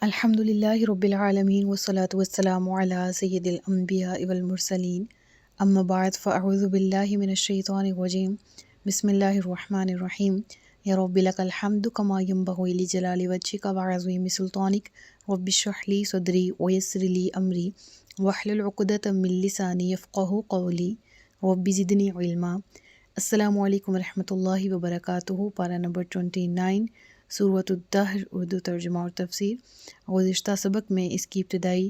الحمدللہ رب العالمین والصلاة والسلام علی سید الانبیاء والمرسلین اما بعد فاعوذ باللہ من الشیطان الرجیم بسم اللہ الرحمن الرحیم یا رب لک الحمد کما ینبغی لجلال وجہک وعظیم سلطانک رب اشرح لی صدری ویسر لی امری واحلل عقدۃ من لسانی یفقہوا قولی رب زدنی علما۔ السلام علیکم ورحمۃ اللہ وبرکاتہ۔ پارہ نمبر 29، سورۃ الدہر، اردو ترجمہ اور تفسیر۔ گزشتہ سبق میں اس کی ابتدائی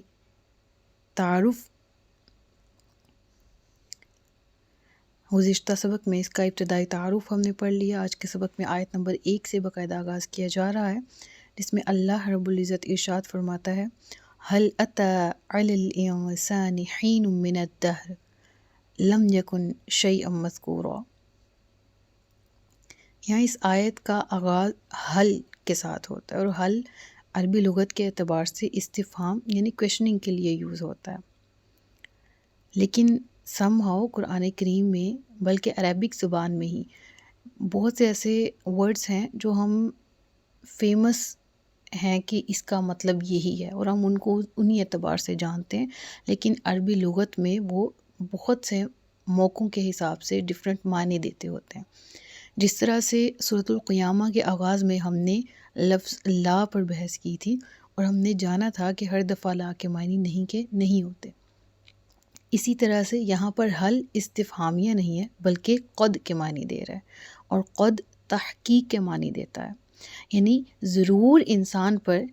تعارف ہم نے پڑھ لیا۔ آج کے سبق میں آیت نمبر 1 سے باقاعدہ آغاز کیا جا رہا ہے، جس میں اللہ رب العزت ارشاد فرماتا ہے: هل أتى على الإنسان حين من الدهر لم يكن شيئا مذكورا۔ یہاں اس آیت کا آغاز حل کے ساتھ ہوتا ہے، اور حل عربی لغت کے اعتبار سے استفہام یعنی کویشننگ کے لیے یوز ہوتا ہے، لیکن سم ہاؤ قرآن کریم میں، بلکہ عربک زبان میں ہی بہت سے ایسے ورڈز ہیں جو ہم فیمس ہیں کہ اس کا مطلب یہی ہے، اور ہم ان کو انہی اعتبار سے جانتے ہیں، لیکن عربی لغت میں وہ بہت سے موقعوں کے حساب سے ڈفرینٹ معنی دیتے ہوتے ہیں۔ جس طرح سے سورۃ القیامہ کے آغاز میں ہم نے لفظ لا پر بحث کی تھی، اور ہم نے جانا تھا کہ ہر دفعہ لا کے معنی نہیں ہوتے۔ اسی طرح سے یہاں پر حل استفہامیہ نہیں ہے، بلکہ قد کے معنی دے رہا ہے، اور قد تحقیق کے معنی دیتا ہے، یعنی ضرور انسان پر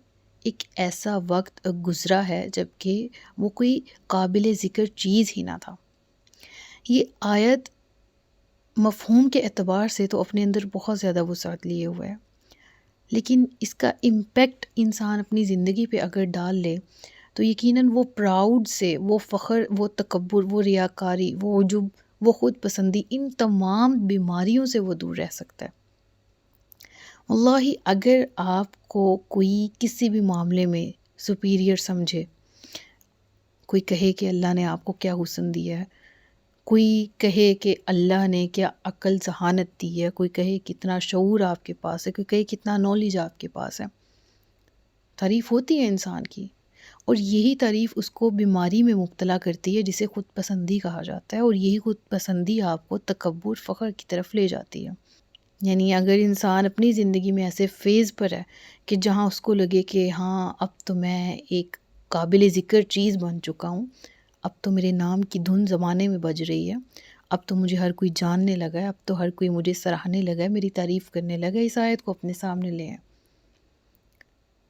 ایک ایسا وقت گزرا ہے جبکہ وہ کوئی قابل ذکر چیز ہی نہ تھا۔ یہ آیت مفہوم کے اعتبار سے تو اپنے اندر بہت زیادہ وسعت لیے ہوئے ہے، لیکن اس کا امپیکٹ انسان اپنی زندگی پہ اگر ڈال لے تو یقیناً وہ پراؤڈ سے، وہ فخر، وہ تکبر، وہ ریاکاری، وہ عجب، وہ خود پسندی، ان تمام بیماریوں سے وہ دور رہ سکتا ہے۔ واللہ اگر آپ کو کوئی کسی بھی معاملے میں سپیریئر سمجھے، کوئی کہے کہ اللہ نے آپ کو کیا حسن دیا ہے، کوئی کہے کہ اللہ نے کیا عقل ذہانت دی ہے، کوئی کہے کتنا شعور آپ کے پاس ہے، کوئی کہے کتنا نالج آپ کے پاس ہے، تعریف ہوتی ہے انسان کی، اور یہی تعریف اس کو بیماری میں مبتلا کرتی ہے جسے خود پسندی کہا جاتا ہے، اور یہی خود پسندی آپ کو تکبر، فخر کی طرف لے جاتی ہے۔ یعنی اگر انسان اپنی زندگی میں ایسے فیز پر ہے کہ جہاں اس کو لگے کہ ہاں اب تو میں ایک قابل ذکر چیز بن چکا ہوں، اب تو میرے نام کی دھن زمانے میں بج رہی ہے، اب تو مجھے ہر کوئی جاننے لگا ہے، اب تو ہر کوئی مجھے سراہنے لگا ہے، میری تعریف کرنے لگا ہے، اس آیت کو اپنے سامنے لے آئیں،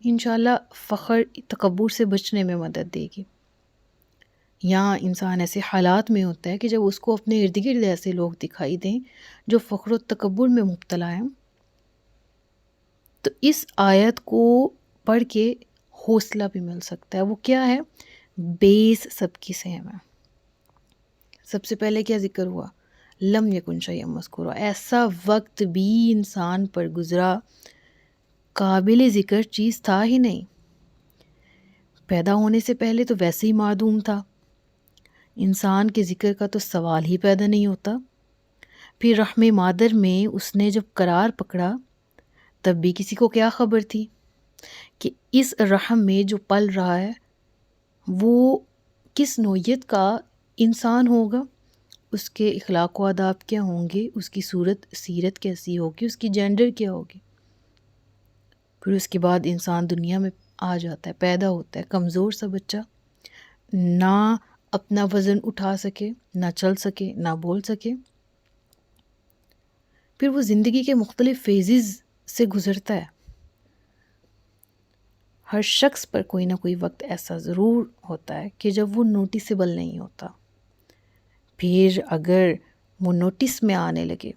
انشاءاللہ فخر تکبر سے بچنے میں مدد دے گی۔ یہاں انسان ایسے حالات میں ہوتا ہے کہ جب اس کو اپنے ارد گرد ایسے لوگ دکھائی دیں جو فخر و تکبر میں مبتلا ہیں، تو اس آیت کو پڑھ کے حوصلہ بھی مل سکتا ہے۔ وہ کیا ہے؟ بیس سب کی سیم ہے۔ سب سے پہلے کیا ذکر ہوا؟ لم یکن شیئا مذکورا، ایسا وقت بھی انسان پر گزرا قابل ذکر چیز تھا ہی نہیں، پیدا ہونے سے پہلے تو ویسے ہی معدوم تھا، انسان کے ذکر کا تو سوال ہی پیدا نہیں ہوتا۔ پھر رحم مادر میں اس نے جب قرار پکڑا تب بھی کسی کو کیا خبر تھی کہ اس رحم میں جو پل رہا ہے وہ کس نوعیت کا انسان ہوگا، اس کے اخلاق و آداب کیا ہوں گے، اس کی صورت سیرت کیسی ہوگی، اس کی جینڈر کیا ہوگی۔ پھر اس کے بعد انسان دنیا میں آ جاتا ہے، پیدا ہوتا ہے کمزور سا بچہ، نہ اپنا وزن اٹھا سکے، نہ چل سکے، نہ بول سکے۔ پھر وہ زندگی کے مختلف فیزز سے گزرتا ہے۔ ہر شخص پر کوئی نہ کوئی وقت ایسا ضرور ہوتا ہے کہ جب وہ نوٹیسیبل نہیں ہوتا، پھر اگر وہ نوٹس میں آنے لگے،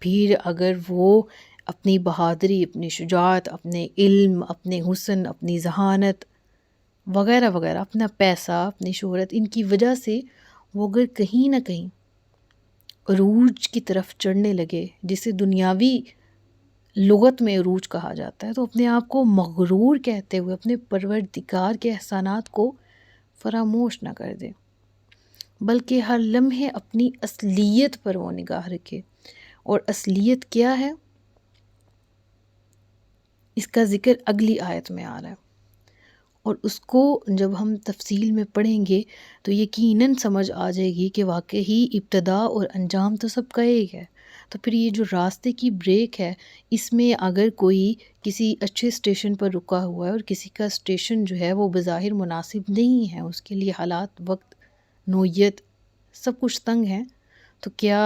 پھر اگر وہ اپنی بہادری، اپنی شجاعت، اپنے علم، اپنے حسن، اپنی ذہانت وغیرہ وغیرہ، اپنا پیسہ، اپنی شہرت، ان کی وجہ سے وہ اگر کہیں نہ کہیں عروج کی طرف چڑھنے لگے، جسے دنیاوی لغت میں عروج کہا جاتا ہے، تو اپنے آپ کو مغرور کہتے ہوئے اپنے پروردگار کے احسانات کو فراموش نہ کر دے، بلکہ ہر لمحے اپنی اصلیت پر وہ نگاہ رکھے۔ اور اصلیت کیا ہے؟ اس کا ذکر اگلی آیت میں آ رہا ہے۔ اور اس کو جب ہم تفصیل میں پڑھیں گے تو یقیناً سمجھ آ جائے گی کہ واقعی ابتدا اور انجام تو سب کا ایک ہے۔ تو پھر یہ جو راستے کی بریک ہے، اس میں اگر کوئی کسی اچھے اسٹیشن پر رکا ہوا ہے اور کسی کا اسٹیشن جو ہے وہ بظاہر مناسب نہیں ہے، اس کے لیے حالات، وقت، نوعیت سب کچھ تنگ ہیں، تو کیا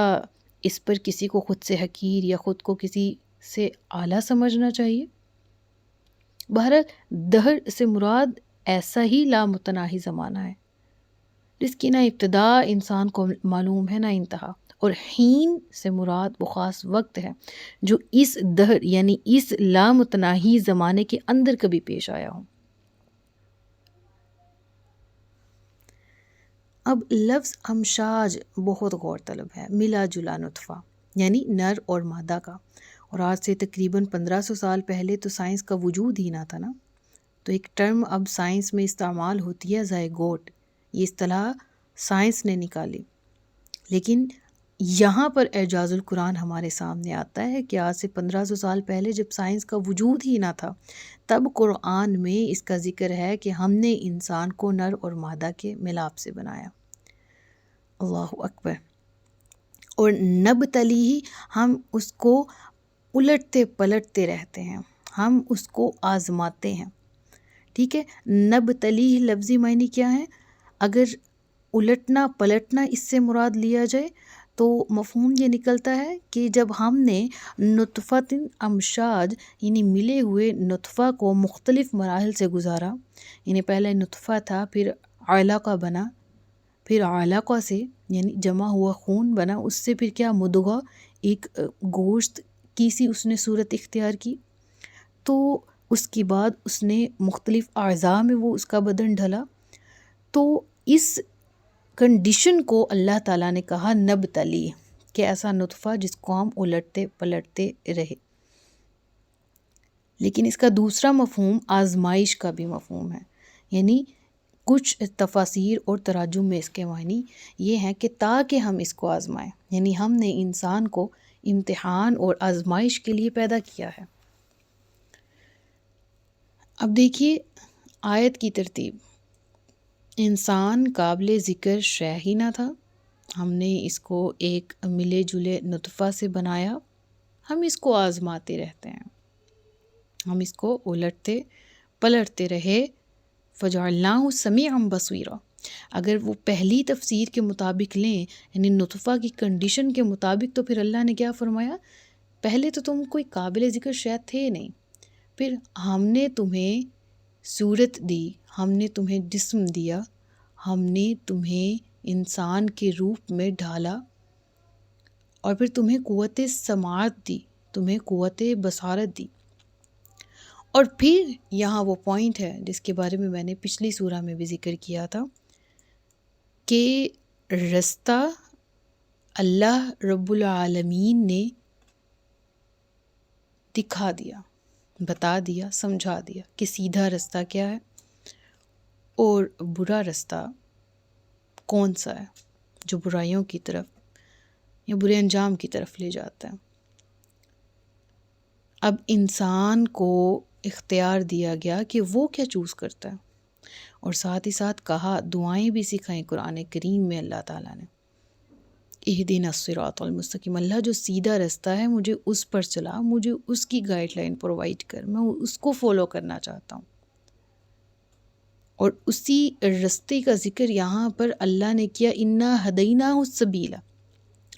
اس پر کسی کو خود سے حقیر یا خود کو کسی سے اعلیٰ سمجھنا چاہیے؟ بہرحال دہر سے مراد ایسا ہی لامتناہی زمانہ ہے جس کی نہ ابتدا انسان کو معلوم ہے نہ انتہا، اور حین سے مراد وہ خاص وقت ہے جو اس دہر یعنی اس لامتناہی زمانے کے اندر کبھی پیش آیا ہو۔ اب لفظ امشاج بہت غور طلب ہے، ملا جلا نطفہ یعنی نر اور مادہ کا، اور آج سے تقریباً 1500 سال پہلے تو سائنس کا وجود ہی نہ تھا نا، تو ایک ٹرم اب سائنس میں استعمال ہوتی ہے زائگوٹ، یہ اصطلاح سائنس نے نکالی، لیکن یہاں پر اعجاز القرآن ہمارے سامنے آتا ہے کہ آج سے 1500 سال پہلے جب سائنس کا وجود ہی نہ تھا، تب قرآن میں اس کا ذکر ہے کہ ہم نے انسان کو نر اور مادہ کے ملاپ سے بنایا۔ اللہ اکبر۔ اور نبتلیہ، ہم اس کو الٹتے پلٹتے رہتے ہیں، ہم اس کو آزماتے ہیں، ٹھیک ہے۔ نبتلیہ لفظی معنی کیا ہے؟ اگر الٹنا پلٹنا اس سے مراد لیا جائے تو مفہوم یہ نکلتا ہے کہ جب ہم نے نطفۃ امشاج یعنی ملے ہوئے نطفہ کو مختلف مراحل سے گزارا، یعنی پہلے نطفہ تھا، پھر علقہ بنا، پھر علقہ سے یعنی جمع ہوا خون بنا، اس سے پھر کیا مدغہ، ایک گوشت کی سی اس نے صورت اختیار کی، تو اس کے بعد اس نے مختلف اعضاء میں وہ اس کا بدن ڈھلا، تو اس کنڈیشن کو اللہ تعالیٰ نے کہا نبتلی، کہ ایسا نطفہ جس کو ہم الٹتے پلٹتے رہے۔ لیکن اس کا دوسرا مفہوم آزمائش کا بھی مفہوم ہے، یعنی کچھ تفاسیر اور تراجم میں اس کے معنی یہ ہیں کہ تاکہ ہم اس کو آزمائیں، یعنی ہم نے انسان کو امتحان اور آزمائش کے لیے پیدا کیا ہے۔ اب دیکھیے آیت کی ترتیب، انسان قابل ذکر شے ہی نہ تھا، ہم نے اس کو ایک ملے جلے نطفہ سے بنایا، ہم اس کو آزماتے رہتے ہیں، ہم اس کو الٹتے پلٹتے رہے، فجعلناہ سمیعا بصیرا۔ اگر وہ پہلی تفسیر کے مطابق لیں یعنی نطفہ کی کنڈیشن کے مطابق، تو پھر اللہ نے کیا فرمایا؟ پہلے تو تم کوئی قابل ذکر شے تھے نہیں، پھر ہم نے تمہیں صورت دی، ہم نے تمہیں جسم دیا، ہم نے تمہیں انسان کے روپ میں ڈھالا، اور پھر تمہیں قوت سماعت دی، تمہیں قوت بصارت دی۔ اور پھر یہاں وہ پوائنٹ ہے جس کے بارے میں نے پچھلی سورہ میں بھی ذکر کیا تھا کہ رستہ اللہ رب العالمین نے دکھا دیا، بتا دیا، سمجھا دیا کہ سیدھا رستہ کیا ہے اور برا رستہ کون سا ہے جو برائیوں کی طرف یا برے انجام کی طرف لے جاتا ہے۔ اب انسان کو اختیار دیا گیا کہ وہ کیا چوز کرتا ہے، اور ساتھ ہی ساتھ کہا، دعائیں بھی سکھائیں قرآن کریم میں اللہ تعالیٰ نے، اہدنا الصراط المستقیم، اللہ جو سیدھا رستہ ہے مجھے اس پر چلا، مجھے اس کی گائیڈ لائن پرووائڈ کر، میں اس کو فالو کرنا چاہتا ہوں۔ اور اسی رستے کا ذکر یہاں پر اللہ نے کیا، انا ہدیناہ السبیل،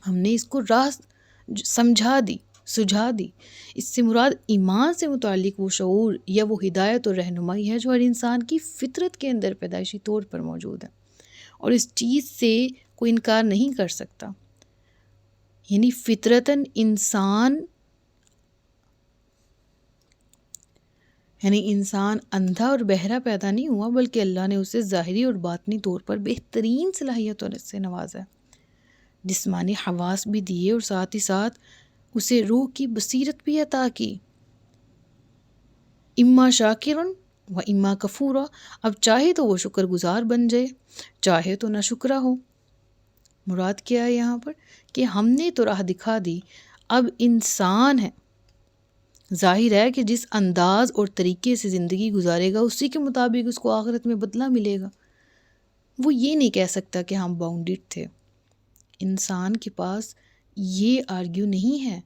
ہم نے اس کو راہ سمجھا دی، سجھا دی۔ اس سے مراد ایمان سے متعلق وہ شعور یا وہ ہدایت اور رہنمائی ہے جو ہر انسان کی فطرت کے اندر پیدائشی طور پر موجود ہے، اور اس چیز سے کوئی انکار نہیں کر سکتا۔ یعنی فطرتاً انسان اندھا اور بہرا پیدا نہیں ہوا، بلکہ اللہ نے اسے ظاہری اور باطنی طور پر بہترین صلاحیتوں سے نوازا، جسمانی حواس بھی دیے، اور ساتھ ہی ساتھ اسے روح کی بصیرت بھی عطا کی۔ اما شاکرن و اما کفورا، اب چاہے تو وہ شکر گزار بن جائے، چاہے تو نہ شکرہ ہو۔ مراد کیا ہے یہاں پر؟ کہ ہم نے تو راہ دکھا دی، اب انسان ہے ظاہر ہے کہ جس انداز اور طریقے سے زندگی گزارے گا اسی کے مطابق اس کو آخرت میں بدلہ ملے گا۔ وہ یہ نہیں کہہ سکتا کہ ہم باؤنڈیڈ تھے۔ انسان کے پاس یہ آرگیو نہیں ہے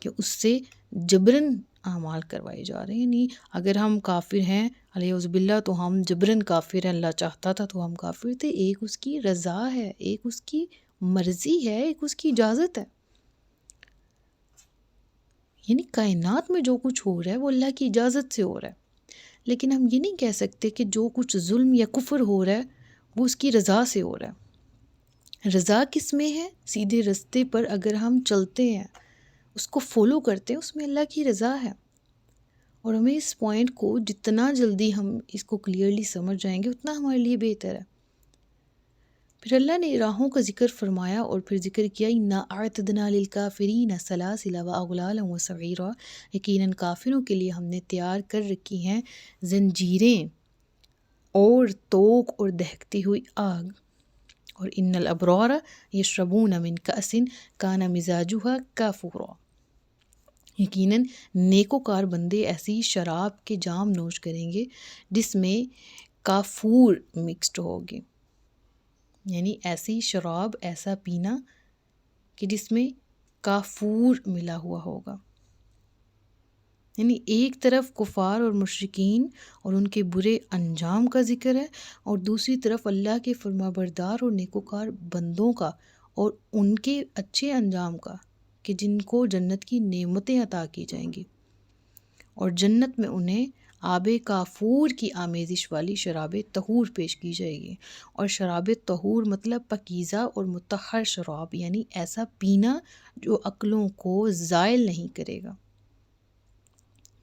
کہ اس سے جبراً اعمال کروائے جا رہے ہیں۔ نہیں، اگر ہم کافر ہیں علیہ باللہ تو ہم جبراً کافر ہیں، اللہ چاہتا تھا تو ہم کافر تھے۔ ایک اس کی رضا ہے، ایک اس کی مرضی ہے، ایک اس کی اجازت ہے۔ یعنی کائنات میں جو کچھ ہو رہا ہے وہ اللہ کی اجازت سے ہو رہا ہے، لیکن ہم یہ نہیں کہہ سکتے کہ جو کچھ ظلم یا کفر ہو رہا ہے وہ اس کی رضا سے ہو رہا ہے۔ رضا کس میں ہے؟ سیدھے رستے پر اگر ہم چلتے ہیں، اس کو فالو کرتے ہیں، اس میں اللہ کی رضا ہے۔ اور ہمیں اس پوائنٹ کو جتنا جلدی ہم اس کو کلیئرلی سمجھ جائیں گے اتنا ہمارے لیے بہتر ہے۔ پھر اللہ نے راہوں کا ذکر فرمایا اور پھر ذکر کیا اِنَّا أَعْتَدْنَا لِلْكَافِرِينَ سَلَاسِلَ وَأَغْلَالًا وَسَعِيرًا، یقیناً کافروں کے لیے ہم نے تیار کر رکھی ہیں زنجیریں اور توق اور دہکتی ہوئی آگ۔ اور ان الابرار یشربون من کأس کان مزاجها کافورا، یقیناً نیکوکار بندے ایسی شراب کے جام نوش کریں گے جس میں کافور مکسڈ ہوگی، یعنی ایسی شراب، ایسا پینا کہ جس میں کافور ملا ہوا ہوگا۔ یعنی ایک طرف کفار اور مشرکین اور ان کے برے انجام کا ذکر ہے، اور دوسری طرف اللہ کے فرمانبردار اور نیکوکار بندوں کا اور ان کے اچھے انجام کا، کہ جن کو جنت کی نعمتیں عطا کی جائیں گی، اور جنت میں انہیں آب کافور کی آمیزش والی شراب طہور پیش کی جائے گی۔ اور شراب طہور مطلب پاکیزہ اور مطہر شراب، یعنی ایسا پینا جو عقلوں کو زائل نہیں کرے گا،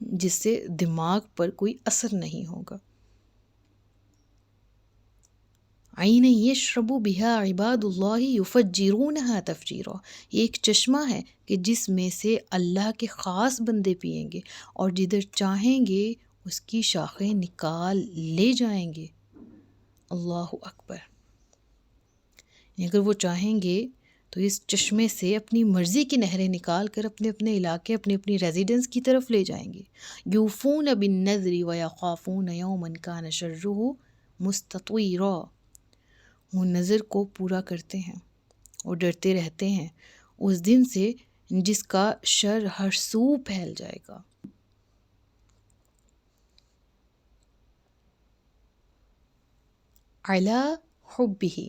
جس سے دماغ پر کوئی اثر نہیں ہوگا۔ عین یشرب بها عباد اللہ یفجرونها تفجیرا، یہ ایک چشمہ ہے کہ جس میں سے اللہ کے خاص بندے پئیں گے اور جدھر چاہیں گے اس کی شاخیں نکال لے جائیں گے۔ اللہ اکبر! اگر وہ چاہیں گے تو اس چشمے سے اپنی مرضی کی نہریں نکال کر اپنے اپنے علاقے، اپنے اپنی ریزیڈنس کی طرف لے جائیں گے۔ یوفون بالنذر ویخافون یوما کان شرہ مستطیرا، وہ نظر کو پورا کرتے ہیں اور ڈرتے رہتے ہیں اس دن سے جس کا شر ہر سو پھیل جائے گا۔ علی حبہ،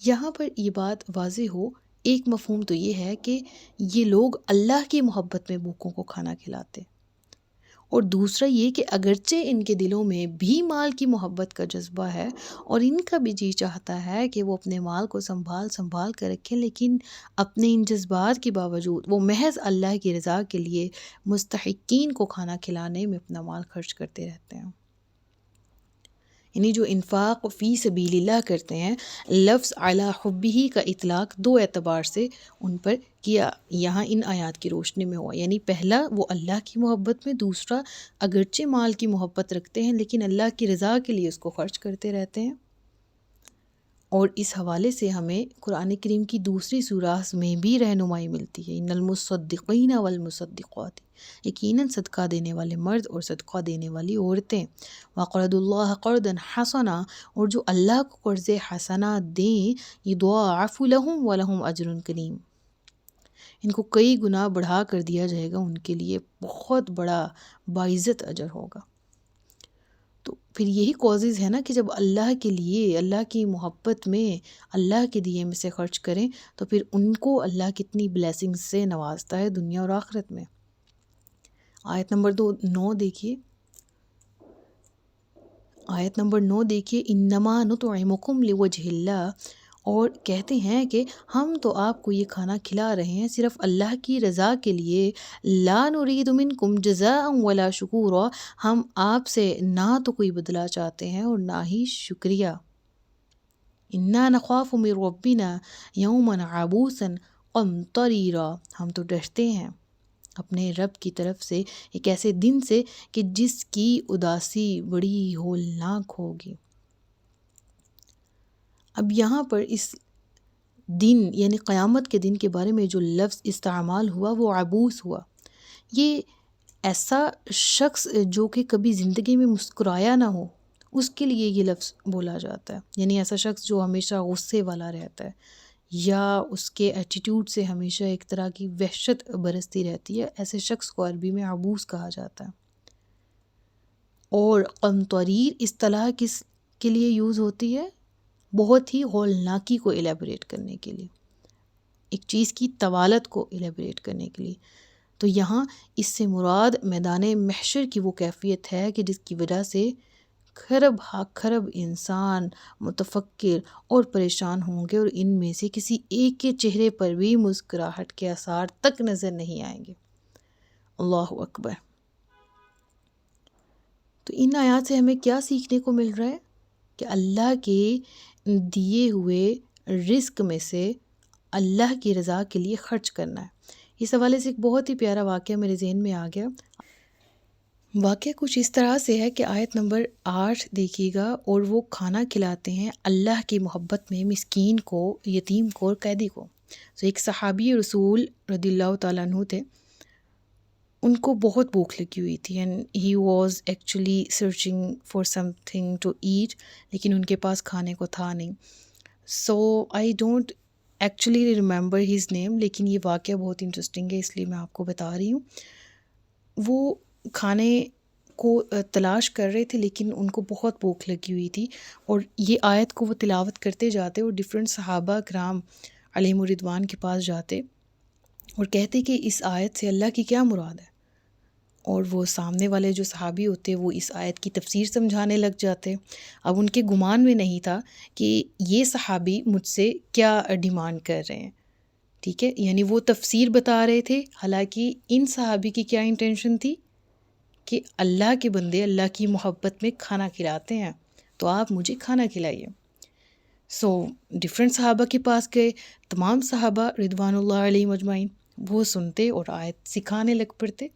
یہاں پر یہ بات واضح ہو، ایک مفہوم تو یہ ہے کہ یہ لوگ اللہ کی محبت میں بھوکوں کو کھانا کھلاتے، اور دوسرا یہ کہ اگرچہ ان کے دلوں میں بھی مال کی محبت کا جذبہ ہے اور ان کا بھی جی چاہتا ہے کہ وہ اپنے مال کو سنبھال کر رکھیں، لیکن اپنے ان جذبات کے باوجود وہ محض اللہ کی رضا کے لیے مستحقین کو کھانا کھلانے میں اپنا مال خرچ کرتے رہتے ہیں۔ یعنی جو انفاق فی سبیل اللہ کرتے ہیں، لفظ علی حبہ کا اطلاق دو اعتبار سے ان پر کیا یہاں ان آیات کی روشنی میں ہوا، یعنی پہلا وہ اللہ کی محبت میں، دوسرا اگرچہ مال کی محبت رکھتے ہیں لیکن اللہ کی رضا کے لیے اس کو خرچ کرتے رہتے ہیں۔ اور اس حوالے سے ہمیں قرآن کریم کی دوسری سورہ میں بھی رہنمائی ملتی ہے، ان المصدقین والمصدقات، یقیناً صدقہ دینے والے مرد اور صدقہ دینے والی عورتیں، وقرضوا اللہ قرضا حسنا، اور جو اللہ کو قرض حسنہ دیں، یضاعف لہم ولہم اجر کریم، ان کو کئی گنا بڑھا کر دیا جائے گا، ان کے لیے بہت بڑا باعزت اجر ہوگا۔ تو پھر یہی کازز ہے نا کہ جب اللہ کے لیے، اللہ کی محبت میں اللہ کے دیے میں سے خرچ کریں تو پھر ان کو اللہ کتنی بلیسنگ سے نوازتا ہے دنیا اور آخرت میں۔ آیت نمبر 9 دیکھیے، آیت نمبر 9 دیکھیے، انما نطعمکم لوجہ اللہ، اور کہتے ہیں کہ ہم تو آپ کو یہ کھانا کھلا رہے ہیں صرف اللہ کی رضا کے لیے، لا نرید منکم جزاء ولا شکورا، ہم آپ سے نہ تو کوئی بدلہ چاہتے ہیں اور نہ ہی شکریہ۔ انا نخاف من ربنا یوما عبوسا قمطریرا، ہم تو ڈرتے ہیں اپنے رب کی طرف سے ایک ایسے دن سے کہ جس کی اداسی بڑی ہولناک ہوگی۔ اب یہاں پر اس دن یعنی قیامت کے دن کے بارے میں جو لفظ استعمال ہوا وہ عبوس ہوا، یہ ایسا شخص جو کہ کبھی زندگی میں مسکرایا نہ ہو، اس کے لیے یہ لفظ بولا جاتا ہے. یعنی ایسا شخص جو ہمیشہ غصے والا رہتا ہے یا اس کے ایٹیٹیوڈ سے ہمیشہ ایک طرح کی وحشت برستی رہتی ہے، ایسے شخص کو عربی میں عبوس کہا جاتا ہے. اور قمطریر اصطلاح کس کے لیے یوز ہوتی ہے؟ بہت ہی ہولناکی کو ایلیبریٹ کرنے کے لیے، ایک چیز کی طوالت کو ایلیبریٹ کرنے کے لیے. تو یہاں اس سے مراد میدان محشر کی وہ کیفیت ہے کہ جس کی وجہ سے کھرب ہا کھرب انسان متفکر اور پریشان ہوں گے، اور ان میں سے کسی ایک کے چہرے پر بھی مسکراہٹ کے آثار تک نظر نہیں آئیں گے. اللہ اکبر. تو ان آیات سے ہمیں کیا سیکھنے کو مل رہا ہے؟ کہ اللہ کے دیے ہوئے رزق میں سے اللہ کی رضا کے لیے خرچ کرنا ہے. اس حوالے سے ایک بہت ہی پیارا واقعہ میرے ذہن میں آ گیا. واقعہ کچھ اس طرح سے ہے کہ آیت نمبر 8 دیکھیے گا، اور وہ کھانا کھلاتے ہیں اللہ کی محبت میں مسکین کو، یتیم کو اور قیدی کو. تو ایک صحابی رسول رضی اللہ تعالیٰ عنہ تھے، ان کو بہت بھوک لگی ہوئی تھی، and he was actually searching for something to eat, لیکن ان کے پاس کھانے کو تھا نہیں. So I don't actually remember his name, لیکن یہ واقعہ بہت انٹرسٹنگ ہے اس لیے میں آپ کو بتا رہی ہوں. وہ کھانے کو تلاش کر رہے تھے، لیکن ان کو بہت بھوک لگی ہوئی تھی، اور یہ آیت کو وہ تلاوت کرتے جاتے اور ڈفرینٹ صحابہ کرام علیہم الرضوان کے پاس جاتے اور کہتے کہ اس آیت سے اللہ کی کیا مراد ہے. اور وہ سامنے والے جو صحابی ہوتے وہ اس آیت کی تفسیر سمجھانے لگ جاتے. اب ان کے گمان میں نہیں تھا کہ یہ صحابی مجھ سے کیا ڈیمانڈ کر رہے ہیں، ٹھیک ہے، یعنی وہ تفسیر بتا رہے تھے، حالانکہ ان صحابی کی کیا انٹینشن تھی کہ اللہ کے بندے اللہ کی محبت میں کھانا کھلاتے ہیں تو آپ مجھے کھانا کھلائیے. سو ڈفرینٹ صحابہ کے پاس گئے، تمام صحابہ رضوان اللہ علیہ مجمعین وہ سنتے اور آیت سکھانے لگ پڑتے.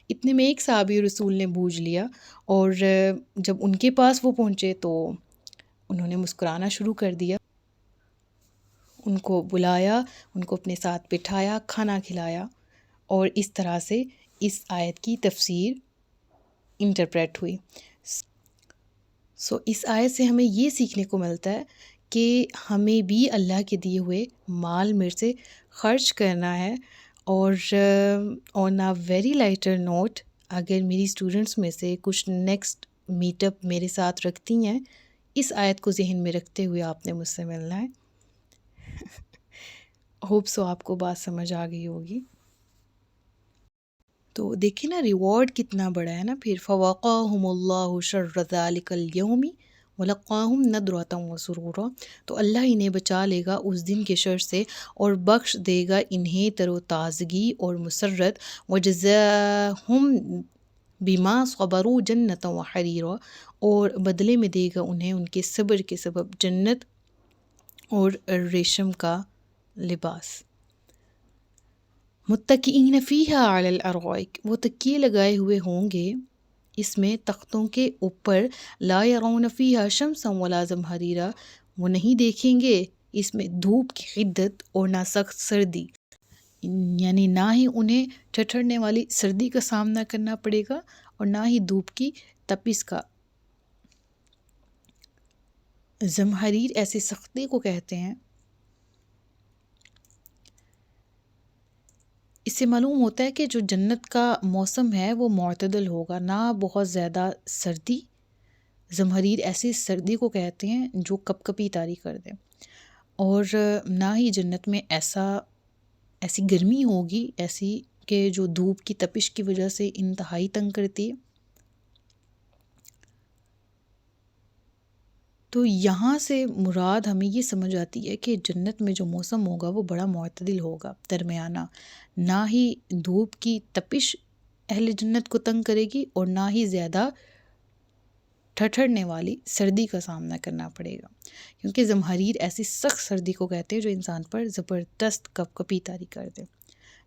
اتنے میں ایک صحابی رسول نے بوجھ لیا، اور جب ان کے پاس وہ پہنچے تو انہوں نے مسکرانا شروع کر دیا. ان کو بلایا، ان کو اپنے ساتھ بٹھایا، کھانا کھلایا، اور اس طرح سے اس آیت کی تفسیر انٹرپریٹ ہوئی. سو اس آیت سے ہمیں یہ سیکھنے کو ملتا ہے کہ ہمیں بھی اللہ کے دیے ہوئے مال میں سے خرچ کرنا ہے. اور آن اے ویری لائٹر نوٹ، اگر میری اسٹوڈنٹس میں سے کچھ نیکسٹ میٹ اپ میرے ساتھ رکھتی ہیں، اس آیت کو ذہن میں رکھتے ہوئے آپ نے مجھ سے ملنا ہے. ہوپ سو آپ کو بات سمجھ آ گئی ہوگی. تو دیکھیں نا ریوارڈ کتنا بڑا ہے نا. پھر فوقاہم اللہ شر ذالک اليوم ولقاہم نضرۃ وسرورا، تو اللہ انہیں بچا لے گا اس دن کے شر سے اور بخش دے گا انہیں تر و تازگی اور مسرت. وجزاہم بما صبروا جنۃ وحریرا، اور بدلے میں دے گا انہیں ان کے صبر کے سبب جنت اور ریشم کا لباس. متکئین فیہا علی الارائک، وہ تکیے لگائے ہوئے ہوں گے اس میں تختوں کے اوپر. لا یرون فیہا شمسا ولا زمہریرا، وہ نہیں دیکھیں گے اس میں دھوپ کی حدت اور نہ سخت سردی، یعنی نہ ہی انہیں ٹھٹھرنے والی سردی کا سامنا کرنا پڑے گا اور نہ ہی دھوپ کی تپش کا. زمہریر ایسے سختی کو کہتے ہیں. اس سے معلوم ہوتا ہے کہ جو جنت کا موسم ہے وہ معتدل ہوگا، نہ بہت زیادہ سردی. زمہریر ایسی سردی کو کہتے ہیں جو کپ کپی طاری کر دے، اور نہ ہی جنت میں ایسی گرمی ہوگی ایسی کہ جو دھوپ کی تپش کی وجہ سے انتہائی تنگ کرتی ہے. تو یہاں سے مراد ہمیں یہ سمجھ آتی ہے کہ جنت میں جو موسم ہوگا وہ بڑا معتدل ہوگا، درمیانہ. نہ ہی دھوپ کی تپش اہل جنت کو تنگ کرے گی اور نہ ہی زیادہ ٹھٹھرنے والی سردی کا سامنا کرنا پڑے گا، کیونکہ زمہریر ایسی سخت سردی کو کہتے ہیں جو انسان پر زبردست کپ کپی طاری کر دے.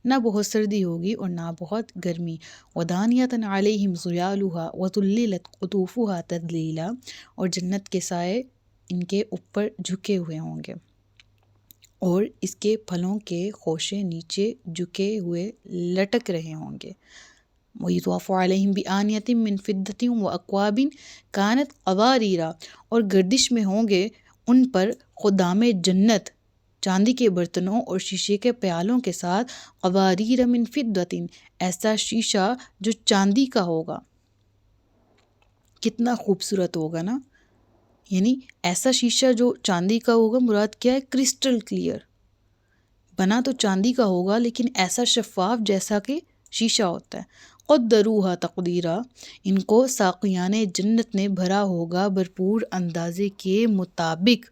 نہ بہت سردی ہوگی اور نہ بہت گرمی. ودانیۃ علیہم ظلالها وذللت قطوفها تذلیلا، اور جنت کے سائے ان کے اوپر جھکے ہوئے ہوں گے اور اس کے پھلوں کے خوشے نیچے جھکے ہوئے لٹک رہے ہوں گے. وَيُطَافُ عَلَيْهِمْ بِآنِيَةٍ مِّن فِضَّةٍ وَأَكْوَابٍ كَانَتْ قَوَارِیرَا، اور گردش میں ہوں گے ان پر خدام جنت چاندی کے برتنوں اور شیشے کے پیالوں کے ساتھ، قواریر من فضۃ، ایسا شیشہ جو چاندی کا ہوگا۔ کتنا خوبصورت ہوگا نا، یعنی ایسا شیشہ جو چاندی کا ہوگا، مراد کیا ہے؟ کرسٹل کلیئر، بنا تو چاندی کا ہوگا لیکن ایسا شفاف جیسا کہ شیشہ ہوتا ہے۔ قدروہا تقدیرا، ان کو ساقیان جنت نے بھرا ہوگا بھرپور اندازے کے مطابق۔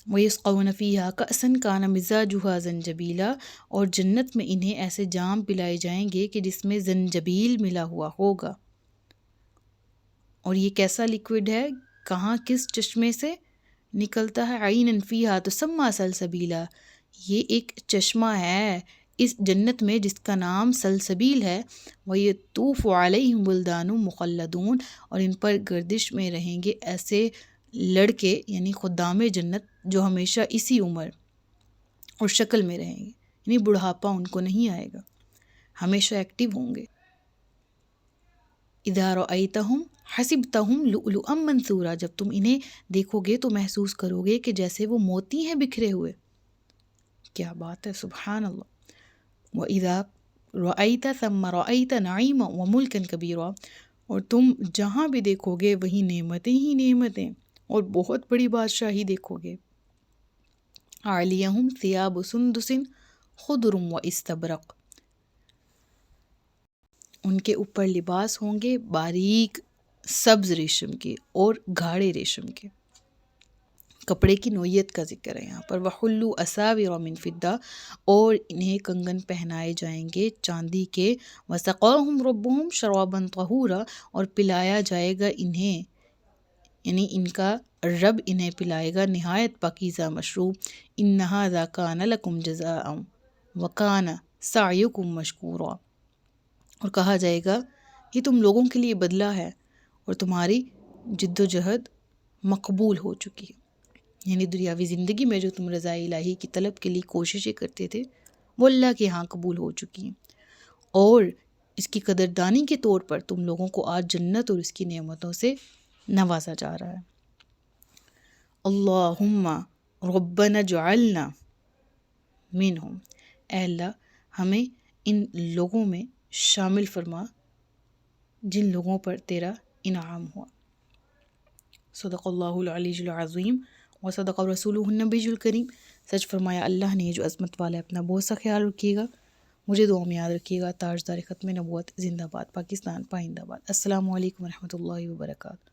وَيُسْقَوْنَ فِيهَا كَأْسًا كَانَ مِزَاجُهَا زَنْجَبِيلًا، اور جنت میں انہیں ایسے جام پلائے جائیں گے کہ جس میں زنجبیل ملا ہوا ہوگا۔ اور یہ کیسا لیکوڈ ہے؟ کہاں، کس چشمے سے نکلتا ہے؟ عَيْنًا فِيهَا تُسَمَّى سَلْسَبِيلًا، یہ ایک چشمہ ہے اس جنت میں جس کا نام سلسبیل ہے۔ وَيَطُوفُ عَلَيْهِمْ وِلْدَانٌ مُخَلَّدُونَ، اور ان پر گردش میں رہیں گے ایسے لڑکے یعنی خدام جنت جو ہمیشہ اسی عمر اور شکل میں رہیں گے، یعنی بڑھاپا ان کو نہیں آئے گا، ہمیشہ ایکٹیو ہوں گے۔ اِذَا رَأَيْتَهُمْ حَسِبْتَهُمْ لُؤْلُؤًا مَنْثُورًا، جب تم انہیں دیکھو گے تو محسوس کرو گے کہ جیسے وہ موتی ہیں بکھرے ہوئے۔ کیا بات ہے، سبحان اللہ۔ وَإِذَا رَأَيْتَ ثَمَّ رَأَيْتَ نَعِيمًا وَمُلْكًا كَبِيرًا، اور تم جہاں بھی دیکھو گے وہی نعمتیں ہی نعمتیں اور بہت بڑی بادشاہی دیکھو گے۔ عَالِيَهُمْ ثِيَابُ سُنْدُسٍ خُضْرٌ وَإِسْتَبْرَقٍ، ان کے اوپر لباس ہوں گے باریک سبز ریشم کے اور گاڑھے ریشم کے۔ کپڑے کی نوعیت کا ذکر ہے یہاں پر۔ وَحُلُّوا أَسَاوِرَ مِن فِضَّةٍ، اور انہیں کنگن پہنائے جائیں گے چاندی کے۔ وَسَقَاهُمْ رَبُّهُمْ شَرَابًا طَهُورًا، اور پلایا جائے گا انہیں، یعنی ان کا رب انہیں پلائے گا نہایت پاکیزہ مشروب۔ إِنَّ هَذَا كَانَ لَكُمْ جَزَاءً وَكَانَ سَعْيُكُمْ مَشْكُورًا، اور کہا جائے گا یہ تم لوگوں کے لیے بدلہ ہے اور تمہاری جد و جہد مقبول ہو چکی ہے، یعنی دنیاوی زندگی میں جو تم رضا الہی کی طلب کے لیے کوششیں کرتے تھے وہ اللہ کے ہاں قبول ہو چکی ہیں، اور اس کی قدردانی کے طور پر تم لوگوں کو آج جنت اور اس کی نعمتوں سے نوازا جا رہا ہے۔ اللہم ربنا اجعلنا منہم، اے اللہ ہمیں ان لوگوں میں شامل فرما جن لوگوں پر تیرا انعام ہوا۔ صدق اللہ العلی العظیم وصدق رسولہ النبی الکریم، سچ فرمایا اللہ نے جو عظمت والا ہے، اپنا بہت سا خیال رکھیے گا، مجھے دعا میں یاد رکھیے گا۔ تاجدار ختم نبوت زندہ باد، پاکستان پائندہ باد۔ السلام علیکم ورحمۃ اللہ وبرکاتہ۔